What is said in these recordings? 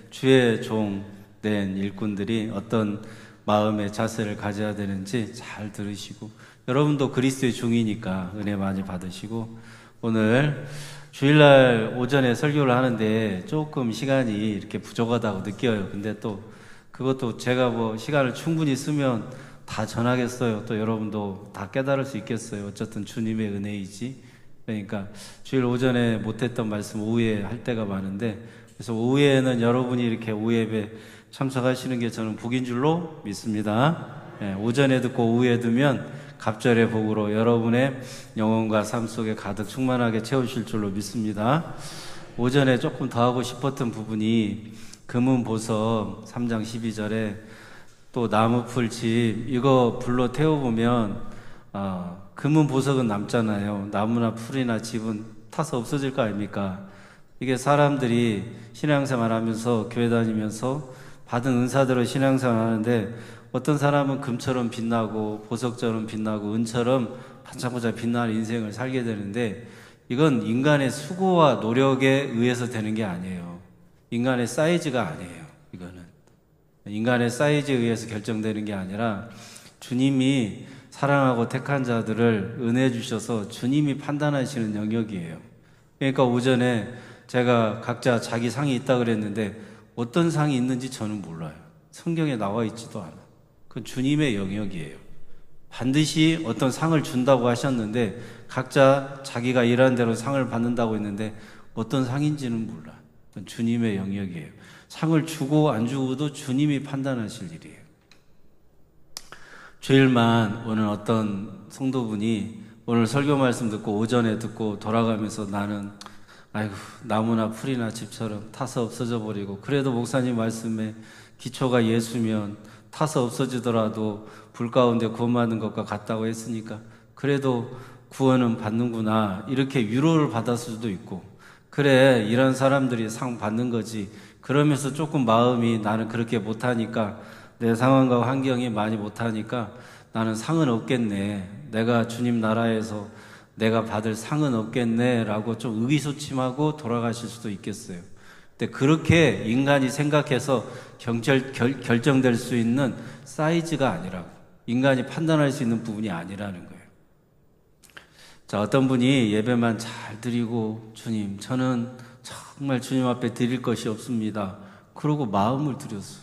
주의 종 된 일꾼들이 어떤 마음의 자세를 가져야 되는지 잘 들으시고, 여러분도 그리스도의 종이니까 은혜 많이 받으시고, 오늘 주일날 오전에 설교를 하는데 조금 시간이 이렇게 부족하다고 느껴요. 근데 또 그것도 제가 시간을 충분히 쓰면 다 전하겠어요. 또 여러분도 다 깨달을 수 있겠어요. 어쨌든 주님의 은혜이지. 그러니까 주일 오전에 못했던 말씀 오후에 할 때가 많은데, 그래서 오후에는 여러분이 이렇게 오후 예배 참석하시는 게 저는 복인 줄로 믿습니다. 오전에 듣고 오후에 두면 갑절의 복으로 여러분의 영혼과 삶 속에 가득 충만하게 채우실 줄로 믿습니다. 오전에 조금 더 하고 싶었던 부분이 금은보석 3장 12절에 또 나무풀집 이거 불로 태워보면 금은보석은 남잖아요. 나무나 풀이나 집은 타서 없어질 거 아닙니까? 이게 사람들이 신앙생활 하면서 교회 다니면서 받은 은사대로 신앙생활 하는데, 어떤 사람은 금처럼 빛나고 보석처럼 빛나고 은처럼 반짝반짝 빛나는 인생을 살게 되는데, 이건 인간의 수고와 노력에 의해서 되는 게 아니에요. 인간의 사이즈가 아니에요. 이거는 인간의 사이즈에 의해서 결정되는 게 아니라 주님이 사랑하고 택한 자들을 은혜 주셔서 주님이 판단하시는 영역이에요. 그러니까 오전에 제가 각자 자기 상이 있다 그랬는데, 어떤 상이 있는지 저는 몰라요. 성경에 나와 있지도 않아. 그건 주님의 영역이에요. 반드시 어떤 상을 준다고 하셨는데, 각자 자기가 일한 대로 상을 받는다고 했는데 어떤 상인지는 몰라. 그건 주님의 영역이에요. 상을 주고 안 주고도 주님이 판단하실 일이에요. 주일만 오늘 어떤 성도분이 오늘 설교 말씀 듣고 오전에 듣고 돌아가면서 나는 나무나 풀이나 집처럼 타서 없어져 버리고, 그래도 목사님 말씀에 기초가 예수면 타서 없어지더라도 불 가운데 구원받는 것과 같다고 했으니까 그래도 구원은 받는구나, 이렇게 위로를 받았을 수도 있고, 그래 이런 사람들이 상 받는 거지, 그러면서 조금 마음이 나는 그렇게 못하니까, 내 상황과 환경이 많이 못하니까 나는 상은 없겠네, 내가 주님 나라에서 내가 받을 상은 없겠네 라고 좀 의기소침하고 돌아가실 수도 있겠어요. 근데 그렇게 인간이 생각해서 결정될 수 있는 사이즈가 아니라고, 인간이 판단할 수 있는 부분이 아니라는 거예요. 자, 어떤 분이 예배만 잘 드리고 주님 저는 정말 주님 앞에 드릴 것이 없습니다, 그러고 마음을 드렸어.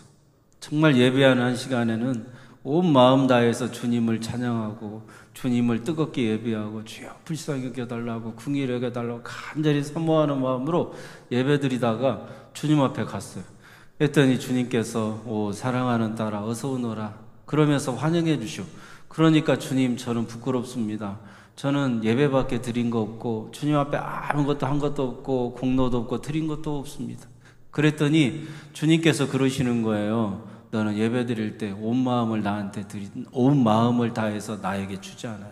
정말 예배하는 한 시간에는 온 마음 다해서 주님을 찬양하고 주님을 뜨겁게 예배하고 주여 불쌍히 여겨달라고 긍휼히 여겨달라고 간절히 사모하는 마음으로 예배드리다가 주님 앞에 갔어요. 그랬더니 주님께서 오 사랑하는 딸아 어서 오너라 그러면서 환영해 주시오. 그러니까 주님 저는 부끄럽습니다. 저는 예배밖에 드린 거 없고 주님 앞에 아무것도 한 것도 없고 공로도 없고 드린 것도 없습니다. 그랬더니 주님께서 그러시는 거예요. 너는 예배 드릴 때 온 마음을 나한테 온 마음을 다해서 나에게 주지 않았냐?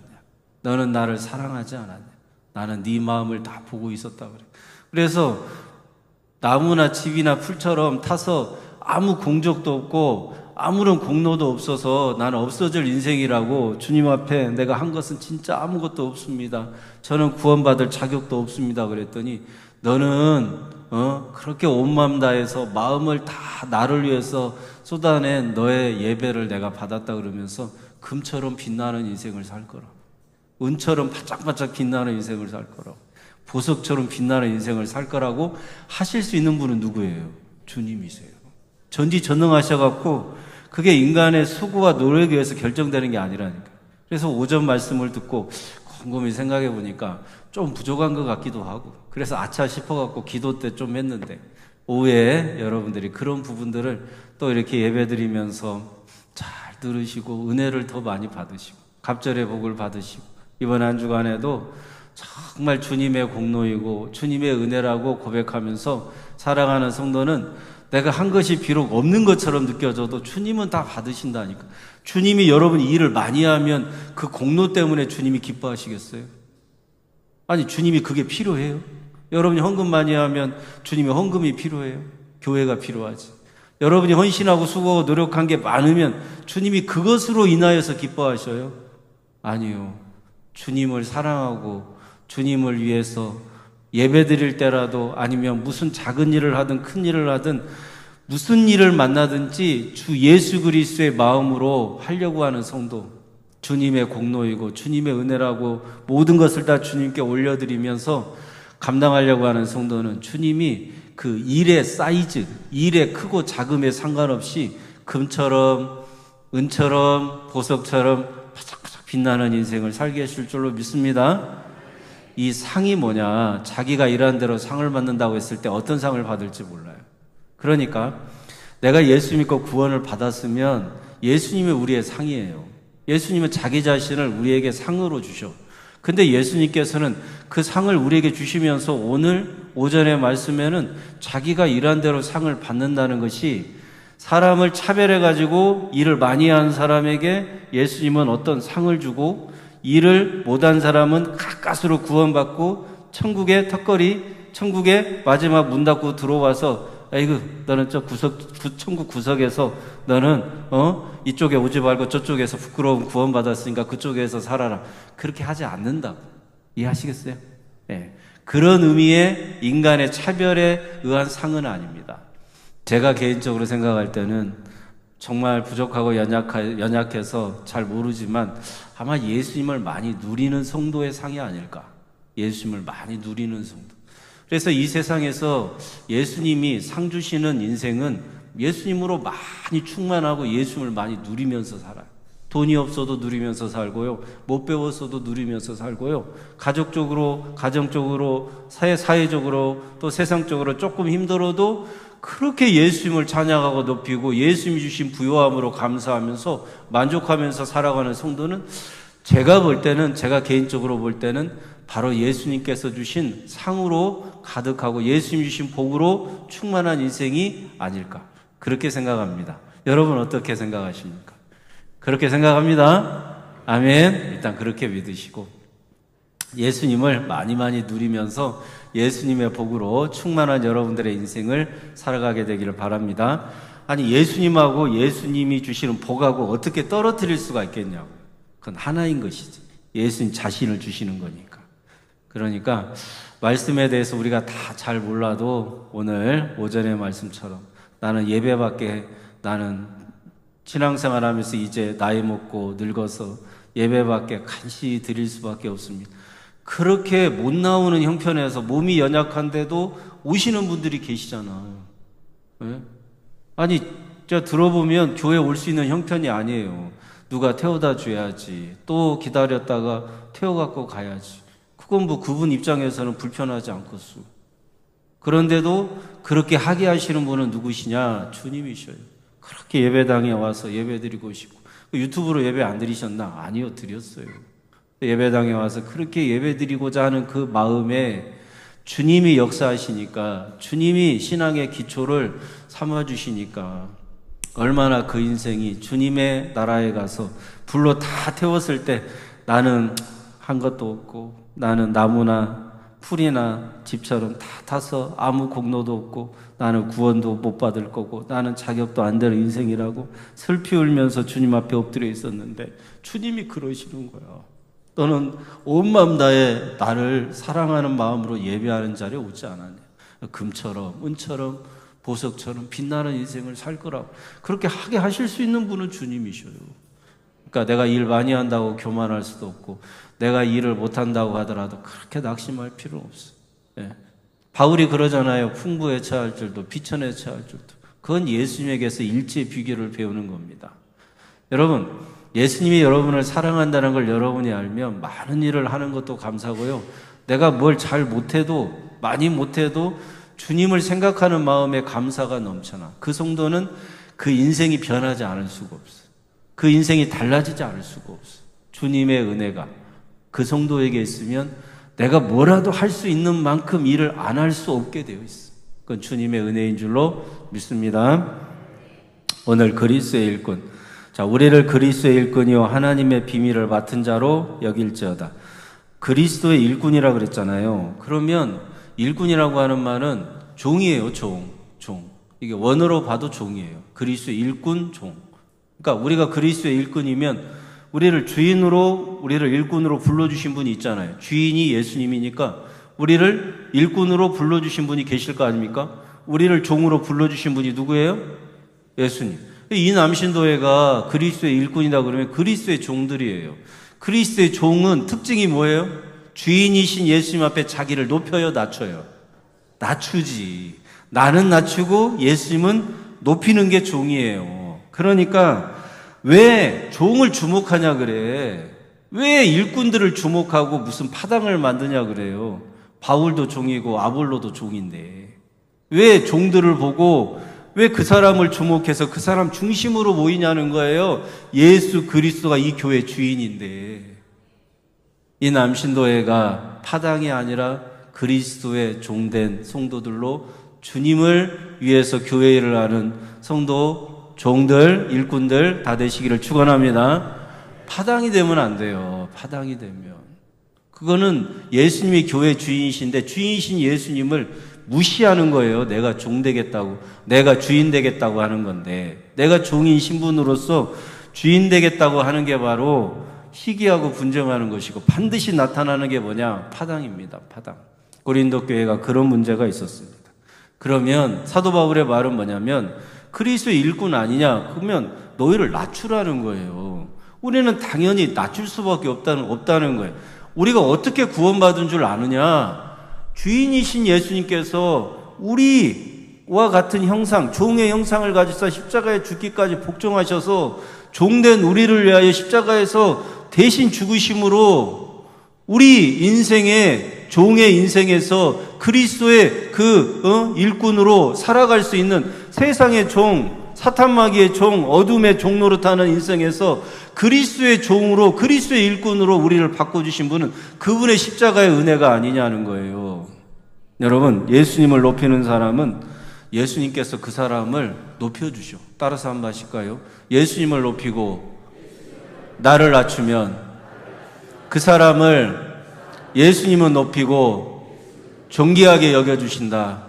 너는 나를 사랑하지 않았냐? 나는 네 마음을 다 보고 있었다 그래. 그래서 나무나 집이나 풀처럼 타서 아무 공적도 없고 아무런 공로도 없어서 나는 없어질 인생이라고 주님 앞에 내가 한 것은 진짜 아무것도 없습니다. 저는 구원받을 자격도 없습니다. 그랬더니 너는 그렇게 온 마음 다해서 마음을 다 나를 위해서 쏟아낸 너의 예배를 내가 받았다 그러면서 금처럼 빛나는 인생을 살 거라, 은처럼 바짝바짝 빛나는 인생을 살 거라, 보석처럼 빛나는 인생을 살 거라고 하실 수 있는 분은 누구예요? 주님이세요. 전지전능하셔갖고 그게 인간의 수고와 노력에 의해서 결정되는 게 아니라니까. 그래서 오전 말씀을 듣고 곰곰이 생각해 보니까 좀 부족한 것 같기도 하고, 그래서 아차 싶어갖고 기도 때 좀 했는데, 오후에 여러분들이 그런 부분들을 또 이렇게 예배드리면서 잘 들으시고 은혜를 더 많이 받으시고 갑절의 복을 받으시고, 이번 한 주간에도 정말 주님의 공로이고 주님의 은혜라고 고백하면서 살아가는 성도는 내가 한 것이 비록 없는 것처럼 느껴져도 주님은 다 받으신다니까. 주님이 여러분이 일을 많이 하면 그 공로 때문에 주님이 기뻐하시겠어요? 아니 주님이 그게 필요해요? 여러분이 헌금 많이 하면 주님의 헌금이 필요해요? 교회가 필요하지. 여러분이 헌신하고 수고하고 노력한 게 많으면 주님이 그것으로 인하여서 기뻐하셔요? 아니요. 주님을 사랑하고 주님을 위해서 예배 드릴 때라도 아니면 무슨 작은 일을 하든 큰 일을 하든 무슨 일을 만나든지 주 예수 그리스도의 마음으로 하려고 하는 성도, 주님의 공로이고 주님의 은혜라고 모든 것을 다 주님께 올려드리면서 감당하려고 하는 성도는 주님이 그 일의 사이즈, 일의 크고 작음에 상관없이 금처럼 은처럼 보석처럼 바삭바삭 빛나는 인생을 살게 하실 줄로 믿습니다. 이 상이 뭐냐, 자기가 일한 대로 상을 받는다고 했을 때 어떤 상을 받을지 몰라요. 그러니까 내가 예수 믿고 구원을 받았으면 예수님이 우리의 상이에요. 예수님은 자기 자신을 우리에게 상으로 주셔. 근데 예수님께서는 그 상을 우리에게 주시면서 오늘 오전의 말씀에는 자기가 일한 대로 상을 받는다는 것이, 사람을 차별해가지고 일을 많이 한 사람에게 예수님은 어떤 상을 주고, 일을 못한 사람은 가까스로 구원받고 천국의 턱걸이, 천국의 마지막 문 닫고 들어와서 아이고 너는 저 천국 구석에서 너는 이쪽에 오지 말고 저쪽에서 부끄러움 구원받았으니까 그쪽에서 살아라, 그렇게 하지 않는다고. 이해하시겠어요? 네. 그런 의미의 인간의 차별에 의한 상은 아닙니다. 제가 개인적으로 생각할 때는 정말 부족하고 연약해서 잘 모르지만 아마 예수님을 많이 누리는 성도의 상이 아닐까. 예수님을 많이 누리는 성도. 그래서 이 세상에서 예수님이 상 주시는 인생은 예수님으로 많이 충만하고 예수님을 많이 누리면서 살아요. 돈이 없어도 누리면서 살고요. 못 배웠어도 누리면서 살고요. 가족적으로, 가정적으로, 사회적으로, 또 세상적으로 조금 힘들어도 그렇게 예수님을 찬양하고 높이고 예수님이 주신 부요함으로 감사하면서 만족하면서 살아가는 성도는 제가 볼 때는, 제가 개인적으로 볼 때는 바로 예수님께서 주신 상으로 가득하고 예수님 주신 복으로 충만한 인생이 아닐까, 그렇게 생각합니다. 여러분 어떻게 생각하십니까? 그렇게 생각합니다. 아멘. 일단 그렇게 믿으시고 예수님을 많이 누리면서 예수님의 복으로 충만한 여러분들의 인생을 살아가게 되기를 바랍니다. 아니, 예수님하고 예수님이 주시는 복하고 어떻게 떨어뜨릴 수가 있겠냐고. 그건 하나인 것이지. 예수님 자신을 주시는 거니까. 그러니까 말씀에 대해서 우리가 다 잘 몰라도 오늘 오전의 말씀처럼 나는 예배밖에, 나는 신앙생활 하면서 이제 나이 먹고 늙어서 예배밖에 간신히 드릴 수밖에 없습니다. 그렇게 못 나오는 형편에서 몸이 연약한데도 오시는 분들이 계시잖아요. 네? 아니, 저 들어보면 교회 올 수 있는 형편이 아니에요. 누가 태워다 줘야지. 또 기다렸다가 태워갖고 가야지. 그건 뭐 그분 입장에서는 불편하지 않겠소. 그런데도 그렇게 하게 하시는 분은 누구시냐? 주님이셔요. 그렇게 예배당에 와서 예배 드리고 싶고. 유튜브로 예배 안 드리셨나? 아니요, 드렸어요. 예배당에 와서 그렇게 예배 드리고자 하는 그 마음에 주님이 역사하시니까, 주님이 신앙의 기초를 삼아주시니까 얼마나 그 인생이 주님의 나라에 가서 불로 다 태웠을 때 나는 한 것도 없고, 나는 나무나 풀이나 집처럼 다 타서 아무 공로도 없고, 나는 구원도 못 받을 거고, 나는 자격도 안 되는 인생이라고 슬피 울면서 주님 앞에 엎드려 있었는데 주님이 그러시는 거야. 너는 온 마음 다해 나를 사랑하는 마음으로 예배하는 자리에 오지 않았냐. 금처럼 은처럼 보석처럼 빛나는 인생을 살 거라고. 그렇게 하게 하실 수 있는 분은 주님이셔요. 그러니까 내가 일 많이 한다고 교만할 수도 없고, 내가 일을 못한다고 하더라도 그렇게 낙심할 필요는 없어. 예. 바울이 그러잖아요. 풍부에 처할 줄도 비천에 처할 줄도. 그건 예수님에게서 일체의 비결을 배우는 겁니다. 여러분, 예수님이 여러분을 사랑한다는 걸 여러분이 알면 많은 일을 하는 것도 감사고요. 내가 뭘 잘 못해도, 많이 못해도 주님을 생각하는 마음에 감사가 넘쳐나. 그 성도는 그 인생이 변하지 않을 수가 없어. 그 인생이 달라지지 않을 수가 없어. 주님의 은혜가 그 성도에게 있으면 내가 뭐라도 할 수 있는 만큼 일을 안 할 수 없게 되어 있어. 그건 주님의 은혜인 줄로 믿습니다. 오늘 그리스도의 일꾼. 자, 우리를 그리스도의 일꾼이요 하나님의 비밀을 맡은 자로 여길지어다. 그리스도의 일꾼이라 그랬잖아요. 그러면 일꾼이라고 하는 말은 종이에요. 종. 이게 원어로 봐도 종이에요. 그리스도의 일꾼, 종. 그러니까 우리가 그리스도의 일꾼이면 우리를 주인으로, 우리를 일꾼으로 불러주신 분이 있잖아요. 주인이 예수님이니까 우리를 우리를 일꾼으로 불러주신 분이 계실 거 아닙니까? 우리를 종으로 불러주신 분이 누구예요? 예수님. 이 남신도회가 그리스도의 일꾼이다 그러면 그리스도의 종들이에요. 그리스도의 종은 특징이 뭐예요? 주인이신 예수님 앞에 자기를 높여요, 낮춰요? 낮추지. 나는 낮추고 예수님은 높이는 게 종이에요. 그러니까 왜 종을 주목하냐 그래? 왜 일꾼들을 주목하고 무슨 파당을 만드냐 그래요? 바울도 종이고 아볼로도 종인데 왜 종들을 보고 왜 그 사람을 주목해서 그 사람 중심으로 모이냐는 거예요. 예수 그리스도가 이 교회 주인인데 이 남신도회가 파당이 아니라 그리스도의 종된 성도들로 주님을 위해서 교회 일을 하는 성도, 종들, 일꾼들 다 되시기를 축원합니다. 파당이 되면 안 돼요. 파당이 되면 그거는 예수님이 교회 주인이신데 주인이신 예수님을 무시하는 거예요. 내가 종 되겠다고, 내가 주인 되겠다고 하는 건데 내가 종인 신분으로서 주인 되겠다고 하는 게 바로 희귀하고 분쟁하는 것이고 반드시 나타나는 게 뭐냐? 파당입니다. 파당. 고린도 교회가 그런 문제가 있었습니다. 그러면 사도 바울의 말은 뭐냐면 그리스도의 일꾼 아니냐? 그러면 너희를 낮추라는 거예요. 우리는 당연히 낮출 수밖에 없다는 거예요. 우리가 어떻게 구원받은 줄 아느냐? 주인이신 예수님께서 우리와 같은 형상, 종의 형상을 가지사 십자가에 죽기까지 복종하셔서 종된 우리를 위하여 십자가에서 대신 죽으심으로 우리 인생의 종의 인생에서 그리스도의 일꾼으로 살아갈 수 있는 세상의 종, 사탄마귀의 종, 어둠의 종 노릇하는 인생에서 그리스도의 종으로 그리스도의 일꾼으로 우리를 바꿔주신 분은 그분의 십자가의 은혜가 아니냐는 거예요. 여러분, 예수님을 높이는 사람은 예수님께서 그 사람을 높여주셔. 따라서 한번 하실까요? 예수님을 높이고 나를 낮추면 그 사람을 예수님은 높이고 존귀하게 여겨주신다.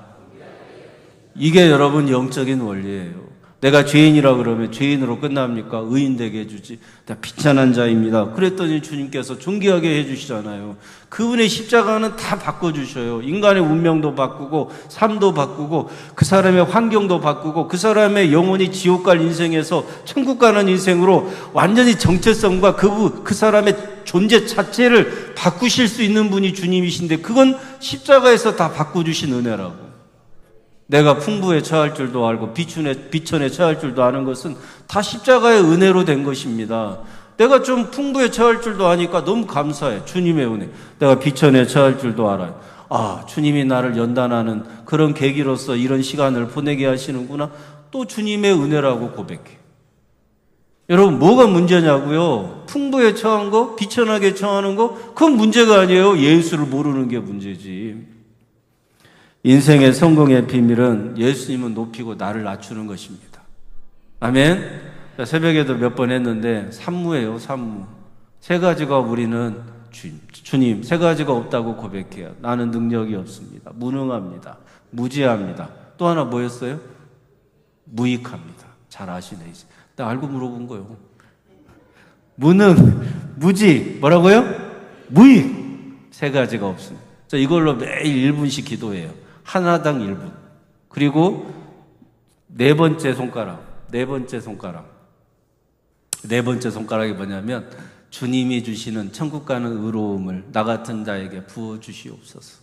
이게 여러분 영적인 원리예요. 내가 죄인이라 그러면 죄인으로 끝납니까? 의인 되게 해주지. 나 비천한 자입니다. 그랬더니 주님께서 존귀하게 해주시잖아요. 그분의 십자가는 다 바꿔주셔요. 인간의 운명도 바꾸고 삶도 바꾸고 그 사람의 환경도 바꾸고 그 사람의 영혼이 지옥 갈 인생에서 천국 가는 인생으로 완전히 정체성과 그 사람의 존재 자체를 바꾸실 수 있는 분이 주님이신데 그건 십자가에서 다 바꿔주신 은혜라고. 내가 풍부에 처할 줄도 알고 비천에 처할 줄도 아는 것은 다 십자가의 은혜로 된 것입니다. 내가 좀 풍부에 처할 줄도 아니까 너무 감사해. 주님의 은혜. 내가 비천에 처할 줄도 알아요. 아, 주님이 나를 연단하는 그런 계기로서 이런 시간을 보내게 하시는구나. 또 주님의 은혜라고 고백해. 여러분, 뭐가 문제냐고요? 풍부에 처한 거, 비천하게 처하는 거, 그건 문제가 아니에요. 예수를 모르는 게 문제지. 인생의 성공의 비밀은 예수님은 높이고 나를 낮추는 것입니다. 아멘. 새벽에도 몇 번 했는데 산무예요. 산무. 세 가지가 우리는 주님 세 가지가 없다고 고백해요. 나는 능력이 없습니다. 무능합니다. 무지합니다. 또 하나 뭐였어요? 무익합니다. 잘 아시네 이제. 나 알고 물어본 거예요. 무능, 무지, 뭐라고요? 무익. 세 가지가 없습니다. 자, 이걸로 매일 1분씩 기도해요. 하나당 1분. 그리고 네 번째 손가락이 뭐냐면 주님이 주시는 천국 가는 의로움을 나 같은 자에게 부어주시옵소서.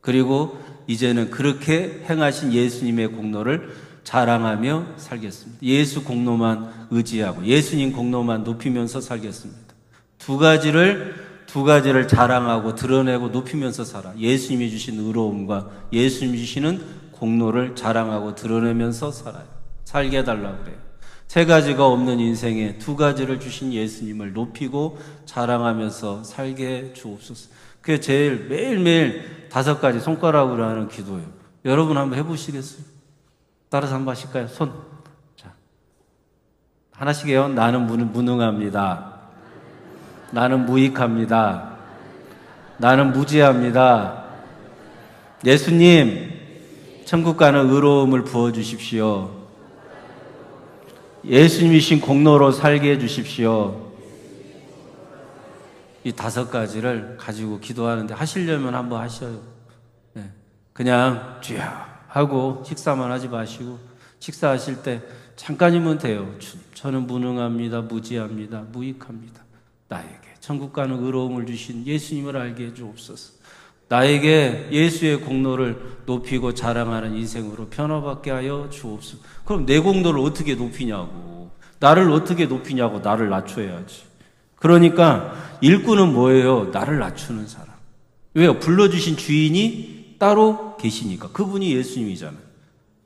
그리고 이제는 그렇게 행하신 예수님의 공로를 자랑하며 살겠습니다. 예수 공로만 의지하고 예수님 공로만 높이면서 살겠습니다. 두 가지를 자랑하고 드러내고 높이면서 살아. 예수님이 주신 의로움과 예수님이 주시는 공로를 자랑하고 드러내면서 살아요. 살게 해달라고 그래요. 세 가지가 없는 인생에 두 가지를 주신 예수님을 높이고 자랑하면서 살게 주옵소서. 그게 제일 매일매일 5가지 손가락으로 하는 기도예요. 여러분 한번 해보시겠어요? 따라서 한번 하실까요? 손. 자, 하나씩 해요. 나는 무능합니다. 나는 무익합니다. 나는 무지합니다. 예수님, 천국 가는 의로움을 부어주십시오. 예수님이신 공로로 살게 해주십시오. 이 5가지를 가지고 기도하는데 하시려면 한번 하셔요. 그냥 주여 하고 식사만 하지 마시고 식사하실 때 잠깐이면 돼요. 저는 무능합니다. 무지합니다. 무익합니다. 나에게 천국 가는 의로움을 주신 예수님을 알게 해주옵소서. 나에게 예수의 공로를 높이고 자랑하는 인생으로 변화받게 하여 주옵소서. 그럼 내 공로를 어떻게 높이냐고. 나를 어떻게 높이냐고. 나를 낮춰야지. 그러니까 일꾼은 뭐예요? 나를 낮추는 사람. 왜요? 불러주신 주인이 따로 계시니까. 그분이 예수님이잖아요.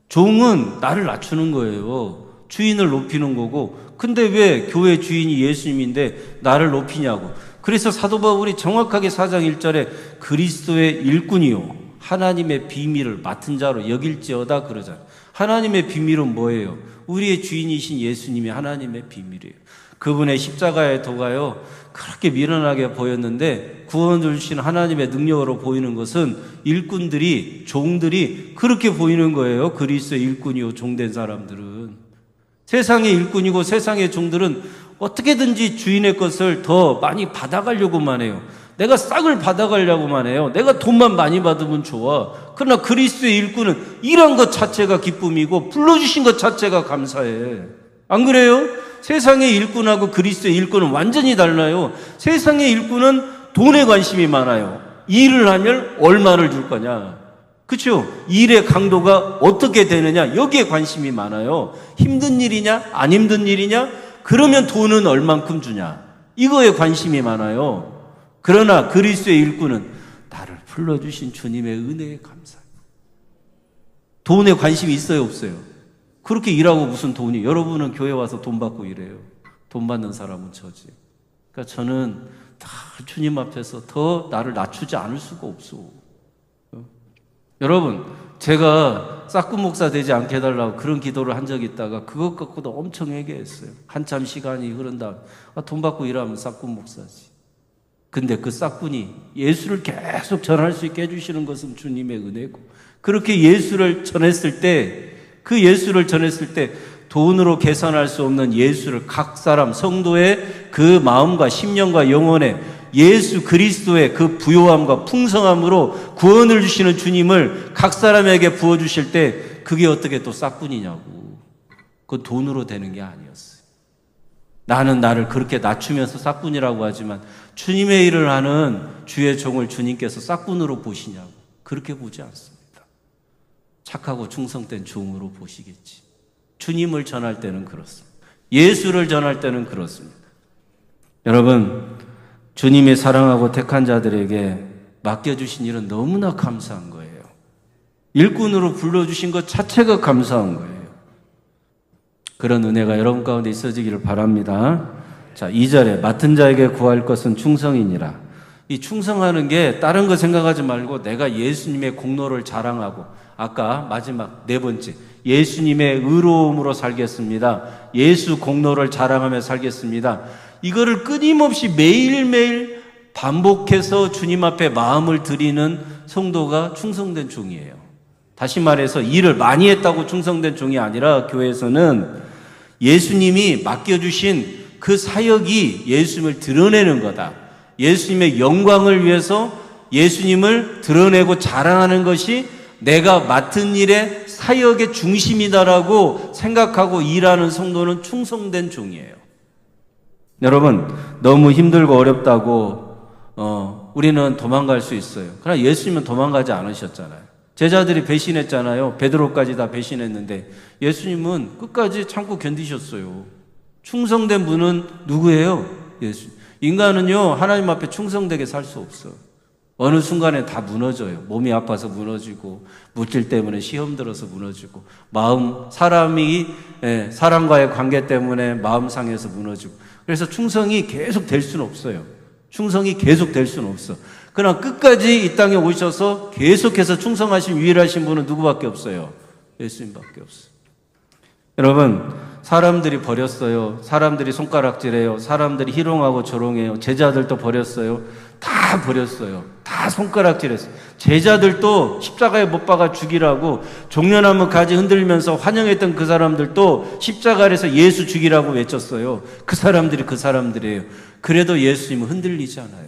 종은 나를 낮추는 거예요. 주인을 높이는 거고. 근데 왜 교회 주인이 예수님인데 나를 높이냐고. 그래서 사도 바울이 정확하게 4장 1절에 그리스도의 일꾼이요 하나님의 비밀을 맡은 자로 여길지어다 그러잖아요. 하나님의 비밀은 뭐예요? 우리의 주인이신 예수님이 하나님의 비밀이에요. 그분의 십자가의 도가요 그렇게 미련하게 보였는데 구원을 주신 하나님의 능력으로 보이는 것은 일꾼들이, 종들이 그렇게 보이는 거예요. 그리스도의 일꾼이요 종된 사람들은. 세상의 일꾼이고 세상의 종들은 어떻게든지 주인의 것을 더 많이 받아가려고만 해요. 내가 싹을 받아가려고만 해요. 내가 돈만 많이 받으면 좋아. 그러나 그리스도의 일꾼은 일한 것 자체가 기쁨이고 불러주신 것 자체가 감사해. 안 그래요? 세상의 일꾼하고 그리스도의 일꾼은 완전히 달라요. 세상의 일꾼은 돈에 관심이 많아요. 일을 하면 얼마를 줄 거냐. 그렇죠? 일의 강도가 어떻게 되느냐. 여기에 관심이 많아요. 힘든 일이냐? 안 힘든 일이냐? 그러면 돈은 얼만큼 주냐. 이거에 관심이 많아요. 그러나 그리스도의 일꾼은 나를 불러주신 주님의 은혜에 감사해요. 돈에 관심이 있어요, 없어요? 그렇게 일하고 무슨 돈이. 여러분은 교회 와서 돈 받고 일해요. 돈 받는 사람은 저지. 그러니까 저는 다 주님 앞에서 더 나를 낮추지 않을 수가 없어. 여러분, 제가 싹군 목사 되지 않게 해달라고 그런 기도를 한 적이 있다가 그것 갖고도 엄청 회개했어요. 한참 시간이 흐른 다음 돈 받고 일하면 싹군 목사지. 근데 그 싹군이 예수를 계속 전할 수 있게 해주시는 것은 주님의 은혜고, 그렇게 예수를 전했을 때, 그 예수를 전했을 때 돈으로 계산할 수 없는 예수를 각 사람 성도의 그 마음과 심령과 영혼에 예수 그리스도의 그 부요함과 풍성함으로 구원을 주시는 주님을 각 사람에게 부어주실 때 그게 어떻게 또 싹군이냐고. 그건 돈으로 되는 게 아니었어요. 나는 나를 그렇게 낮추면서 싹군이라고 하지만 주님의 일을 하는 주의 종을 주님께서 싹군으로 보시냐고. 그렇게 보지 않습니다. 착하고 충성된 종으로 보시겠지. 주님을 전할 때는 그렇습니다. 예수를 전할 때는 그렇습니다. 여러분, 주님의 사랑하고 택한 자들에게 맡겨주신 일은 너무나 감사한 거예요. 일꾼으로 불러주신 것 자체가 감사한 거예요. 그런 은혜가 여러분 가운데 있어지기를 바랍니다. 자, 2절에 맡은 자에게 구할 것은 충성이니라. 이 충성하는 게 다른 거 생각하지 말고 내가 예수님의 공로를 자랑하고, 아까 마지막 네 번째, 예수님의 의로움으로 살겠습니다. 예수 공로를 자랑하며 살겠습니다. 이거를 끊임없이 매일매일 반복해서 주님 앞에 마음을 드리는 성도가 충성된 종이에요. 다시 말해서 일을 많이 했다고 충성된 종이 아니라 교회에서는 예수님이 맡겨주신 그 사역이 예수님을 드러내는 거다. 예수님의 영광을 위해서 예수님을 드러내고 자랑하는 것이 내가 맡은 일의 사역의 중심이다라고 생각하고 일하는 성도는 충성된 종이에요. 여러분, 너무 힘들고 어렵다고 우리는 도망갈 수 있어요. 그러나 예수님은 도망가지 않으셨잖아요. 제자들이 배신했잖아요. 베드로까지 다 배신했는데 예수님은 끝까지 참고 견디셨어요. 충성된 분은 누구예요? 예수. 인간은요, 하나님 앞에 충성되게 살 수 없어요. 어느 순간에 다 무너져요. 몸이 아파서 무너지고, 물질 때문에 시험 들어서 무너지고, 사람과의 관계 때문에 마음 상해서 무너지고. 그래서 충성이 계속 될 수는 없어요. 충성이 계속 될 수는 없어. 그러나 끝까지 이 땅에 오셔서 계속해서 충성하신 유일하신 분은 누구밖에 없어요? 예수님밖에 없어요. 여러분, 사람들이 버렸어요. 사람들이 손가락질해요. 사람들이 희롱하고 조롱해요. 제자들도 버렸어요. 다 버렸어요. 다 손가락질했어요. 제자들도 십자가에 못 박아 죽이라고 종려나무 가지 흔들면서 환영했던 그 사람들도 십자가 아래서 예수 죽이라고 외쳤어요. 그 사람들이 그 사람들이에요. 그래도 예수님은 흔들리지 않아요.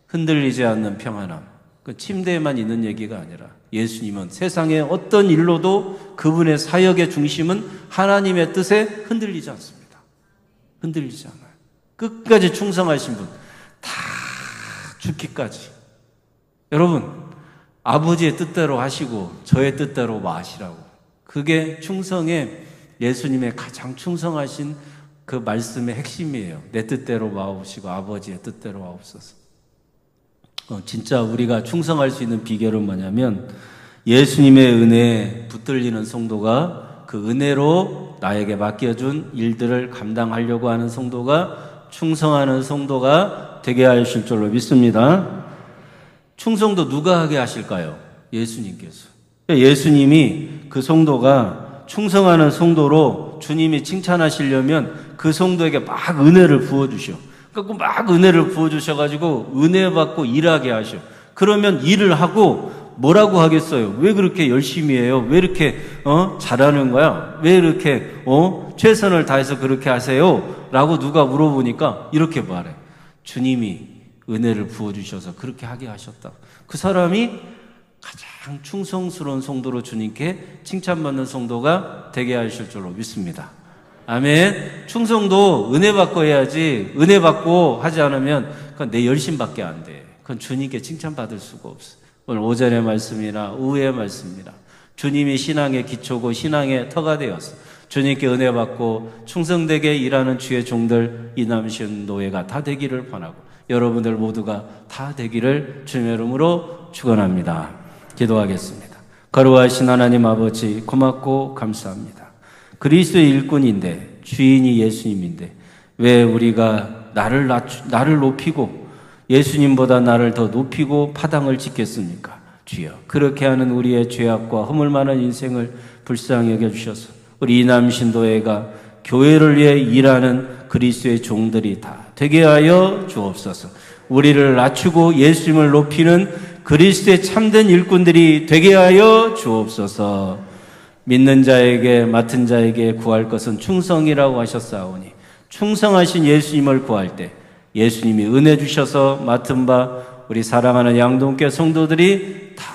흔들리지 않는 평안함. 그 침대에만 있는 얘기가 아니라 예수님은 세상의 어떤 일로도 그분의 사역의 중심은 하나님의 뜻에 흔들리지 않습니다. 흔들리지 않아요. 끝까지 충성하신 분, 다 죽기까지. 여러분, 아버지의 뜻대로 하시고 저의 뜻대로 마시라고. 그게 충성의 예수님의 가장 충성하신 그 말씀의 핵심이에요. 내 뜻대로 마옵시고 아버지의 뜻대로 마옵소서. 진짜 우리가 충성할 수 있는 비결은 뭐냐면 예수님의 은혜에 붙들리는 성도가 그 은혜로 나에게 맡겨준 일들을 감당하려고 하는 성도가 충성하는 성도가 되게 하실 줄로 믿습니다. 충성도 누가 하게 하실까요? 예수님께서. 예수님이 그 성도가 충성하는 성도로 주님이 칭찬하시려면 그 성도에게 막 은혜를 부어주셔. 그래서 막 은혜를 부어주셔가지고 은혜 받고 일하게 하셔. 그러면 일을 하고 뭐라고 하겠어요? 왜 그렇게 열심히 해요? 왜 이렇게 잘하는 거야? 왜 이렇게 최선을 다해서 그렇게 하세요? 라고 누가 물어보니까 이렇게 말해. 주님이 은혜를 부어주셔서 그렇게 하게 하셨다. 그 사람이 가장 충성스러운 성도로 주님께 칭찬받는 성도가 되게 하실 줄로 믿습니다. 아멘. 충성도 은혜 받고 해야지, 은혜 받고 하지 않으면 그건 내 열심밖에 안 돼. 그건 주님께 칭찬받을 수가 없어. 오늘 오전의 말씀이나 오후의 말씀이나 주님이 신앙의 기초고 신앙의 터가 되어서 주님께 은혜 받고 충성되게 일하는 주의 종들 이남신 노예가 다 되기를 바라고 여러분들 모두가 다 되기를 주님의 이름으로 축원합니다. 기도하겠습니다. 거룩하신 하나님 아버지 고맙고 감사합니다. 그리스도의 일꾼인데 주인이 예수님인데 왜 우리가 나를 높이고 예수님보다 나를 더 높이고 파당을 짓겠습니까? 주여, 그렇게 하는 우리의 죄악과 허물 많은 인생을 불쌍히 여겨주셔서 우리 이남신도회가 교회를 위해 일하는 그리스도의 종들이 다 되게 하여 주옵소서. 우리를 낮추고 예수님을 높이는 그리스도의 참된 일꾼들이 되게 하여 주옵소서. 믿는 자에게 맡은 자에게 구할 것은 충성이라고 하셨사오니 충성하신 예수님을 구할 때 예수님이 은혜 주셔서 맡은 바 우리 사랑하는 양동교 성도들이 다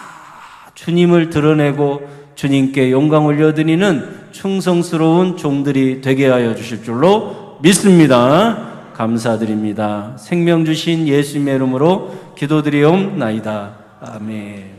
주님을 드러내고 주님께 영광 올려드리는 충성스러운 종들이 되게 하여 주실 줄로 믿습니다. 감사드립니다. 생명 주신 예수님의 이름으로 기도드리옵나이다. 아멘.